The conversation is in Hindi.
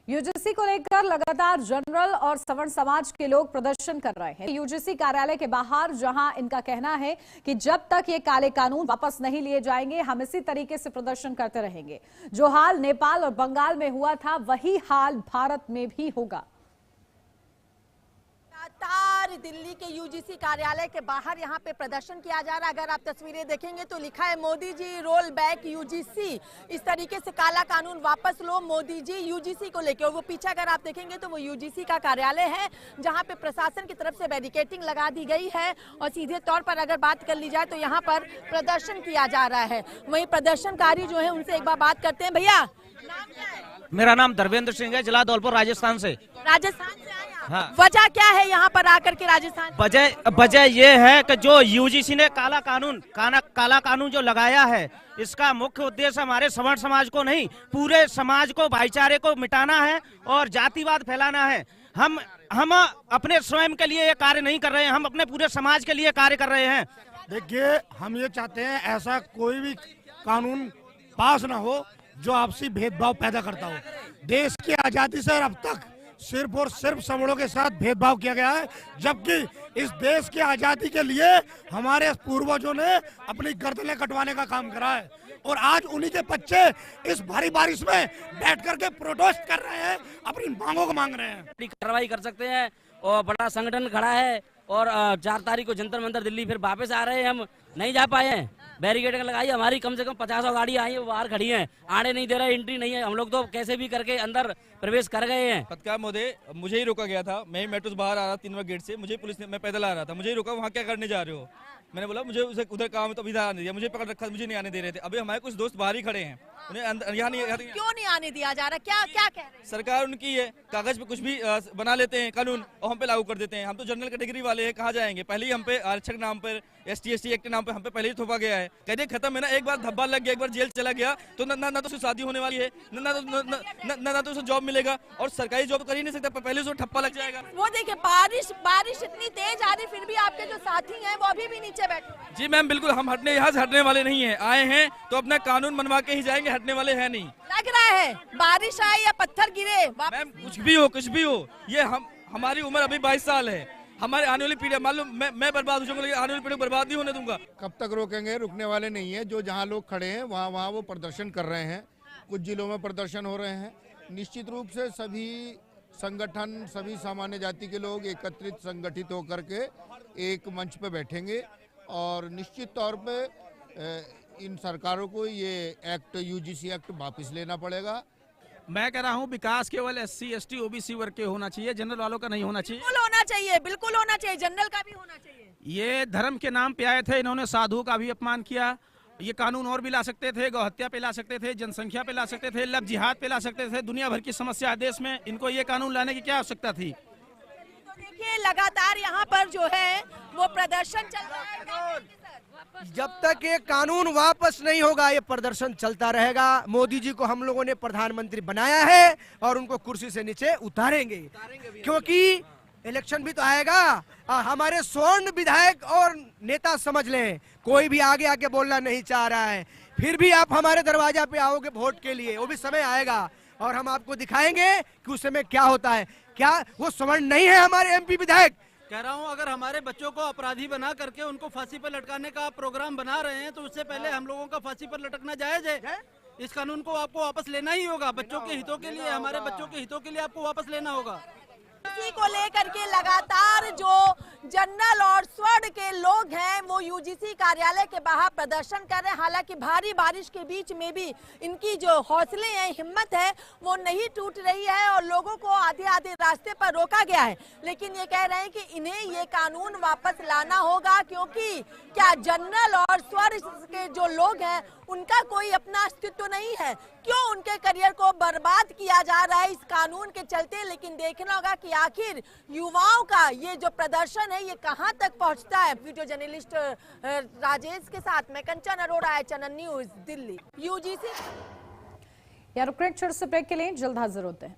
यूजीसी को लेकर लगातार जनरल और सवर्ण समाज के लोग प्रदर्शन कर रहे हैं यूजीसी कार्यालय के बाहर, जहां इनका कहना है कि जब तक ये काले कानून वापस नहीं लिए जाएंगे हम इसी तरीके से प्रदर्शन करते रहेंगे। जो हाल नेपाल और बंगाल में हुआ था वही हाल भारत में भी होगा। लगातार दिल्ली के यूजीसी कार्यालय के बाहर यहाँ पे प्रदर्शन किया जा रहा है। अगर आप तस्वीरें देखेंगे तो लिखा है Modi ji roll back UGC, इस तरीके से काला कानून वापस लो मोदी जी यूजीसी को लेके। और वो पीछे अगर आप देखेंगे तो वो यूजीसी का कार्यालय है जहाँ पे प्रशासन की तरफ से बैरिकेडिंग लगा दी गई है। और सीधे तौर पर अगर बात कर ली जाए तो यहाँ पर प्रदर्शन किया जा रहा है। वही प्रदर्शनकारी जो है उनसे एक बार बात करते हैं। भैया नाम क्या है? मेरा नाम धर्मेंद्र सिंह है, जिला धौलपुर, राजस्थान से। राजस्थान से आए आप? हाँ। वजह क्या है यहाँ पर आकर के राजस्थान? वजह ये है कि जो यूजीसी ने काला कानून जो लगाया है, इसका मुख्य उद्देश्य हमारे सवर्ण समाज को नहीं, पूरे समाज को, भाईचारे को मिटाना है और जातिवाद फैलाना है। हम अपने स्वयं के लिए ये कार्य नहीं कर रहे हैं, हम अपने पूरे समाज के लिए कार्य कर रहे हैं। देखिए, हम ये चाहते हैं ऐसा कोई भी कानून पास ना हो जो आपसी भेदभाव पैदा करता हो। देश की आजादी से अब तक सिर्फ और सिर्फ सवर्णों के साथ भेदभाव किया गया है, जबकि इस देश की आजादी के लिए हमारे पूर्वजों ने अपनी गर्दनें कटवाने का काम करा है। और आज उन्हीं के बच्चे इस भारी बारिश में बैठ करके प्रोटेस्ट कर रहे हैं, अपनी मांगों को मांग रहे हैं। कार्रवाई कर सकते हैं और बड़ा संगठन खड़ा है। और 4 तारीख को जंतर मंतर दिल्ली फिर वापस आ रहे हैं, हम नहीं जा पाए हैं। बैरिकेड लगाई, हमारी कम से कम 50 गाड़ी आई है, वो बाहर खड़ी हैं, आने नहीं दे रहा है, एंट्री नहीं है। हम लोग तो कैसे भी करके अंदर प्रवेश कर गए हैं। पत्रकार महोदय, मुझे ही रोका गया था। मैं मेट्रो से बाहर आ रहा 3 नंबर गेट से, मुझे पुलिस ने, मैं पैदल आ रहा था, मुझे ही रोका, वहाँ क्या करने जा रहे हो? मैंने बोला मुझे उसे उधर काम तो इधर आने दिया, मुझे पकड़ रखा, मुझे नहीं आने दे रहे थे। अभी हमारे कुछ दोस्त बाहर ही खड़े हैं, उन्हें यहाँ नहीं। क्यों नहीं आने दिया जा रहा? क्या क्या कह रहे हैं? सरकार उनकी है, कागज पे कुछ भी बना लेते हैं कानून और हम पे लागू कर देते हैं। हम तो जनरल कैटेगरी वाले हैं, कहाँ जाएंगे? पहले ही हम पे आरक्षक नाम पर, ST/ST एक्ट के नाम पे हम पे पहले ही थोपा गया है। कहते खत्म है ना, एक बार धब्बा लग गया, एक बार जेल चला गया तो ना तो उसकी शादी होने वाली है, ना तो उसे जॉब मिलेगा, और सरकारी जॉब कर ही नहीं सकता, पहले उसे ठप्पा लग जाएगा। वो देखिए बारिश इतनी तेज आ रही, फिर भी आपके जो साथी हैं वो अभी भी नीचे बैठे। जी मैम, बिल्कुल हम यहाँ से हटने वाले नहीं है। आए हैं तो अपना कानून बनवा के ही जाएंगे, हटने वाले हैं नहीं। लग रहा है बारिश आए या पत्थर गिरे, मैम कुछ भी हो, ये हमारी उम्र अभी 22 साल है। हमारे आने वाली पीढ़ी, मालूम मैं बर्बाद हो जाऊंगा, लेकिन आने वाली पीढ़ी बर्बाद नहीं होने दूंगा। कब तक रोकेंगे? रुकने वाले नहीं है। जो जहाँ लोग खड़े हैं वहाँ वो प्रदर्शन कर रहे हैं। कुछ जिलों में प्रदर्शन हो रहे हैं। निश्चित रूप से सभी संगठन, सभी सामान्य जाति के लोग एकत्रित, संगठित होकर के एक मंच पे बैठेंगे और निश्चित तौर पे इन सरकारों को ये एक्ट, यूजीसी एक्ट वापस लेना पड़ेगा। मैं कह रहा हूँ विकास केवल SC ST OBC वर्ग के होना चाहिए, जनरल वालों का नहीं होना चाहिए। बिल्कुल होना चाहिए, जनरल का भी होना चाहिए। ये धर्म के नाम पे आए थे, इन्होंने साधुओं का भी अपमान किया। ये कानून और भी ला सकते थे, गौहत्या पे ला सकते थे, जनसंख्या पे ला सकते थे, लव जिहाद पे ला सकते थे। दुनिया भर की समस्या है देश में, इनको ये कानून लाने की क्या आवश्यकता थी? तो देखिए लगातार यहाँ पर जो है वो प्रदर्शन चल रहा है। जब तक ये कानून वापस नहीं होगा ये प्रदर्शन चलता रहेगा। मोदी जी को हम लोगों ने प्रधानमंत्री बनाया है और उनको कुर्सी से नीचे उतारेंगे क्योंकि इलेक्शन भी तो आएगा। हमारे स्वर्ण विधायक और नेता समझ लें, कोई भी आगे आके बोलना नहीं चाह रहा है, फिर भी आप हमारे दरवाजा पे आओगे वोट के लिए, वो भी समय आएगा और हम आपको दिखाएंगे कि उस समय क्या होता है। क्या वो स्वर्ण नहीं है हमारे MP विधायक? कह रहा हूं, अगर हमारे बच्चों को अपराधी बना करके उनको फांसी पर लटकाने का प्रोग्राम बना रहे हैं तो उससे पहले हम लोगों का फांसी पर लटकना जायज है। इस कानून को आपको वापस लेना ही होगा, बच्चों के हितों के लिए, हमारे बच्चों के हितों के लिए आपको वापस लेना होगा। इसी को लेकर के लगातार जो जनरल और स्वर्ण के लोग हैं वो यूजीसी कार्यालय के बाहर प्रदर्शन कर रहे हैं। हालांकि भारी बारिश के बीच में भी इनकी जो हौसले हैं, हिम्मत है, वो नहीं टूट रही है और लोगों को आधे आधे रास्ते पर रोका गया है। लेकिन ये कह रहे हैं कि इन्हें ये कानून वापस लाना होगा, क्योंकि क्या जनरल और स्वर्ण के जो लोग हैं उनका कोई अपना अस्तित्व नहीं है? क्यों उनके करियर को बर्बाद किया जा रहा है इस कानून के चलते? लेकिन देखना होगा कि आखिर युवाओं का ये जो प्रदर्शन है ये कहां तक पहुंचता है। वीडियो जर्नलिस्ट राजेश के साथ मैं कंचन अरोड़ा, चैनल न्यूज दिल्ली। यूजीसी यार ब्रेक, छोटे से ब्रेक के लिए जल्द हाजिर होते हैं।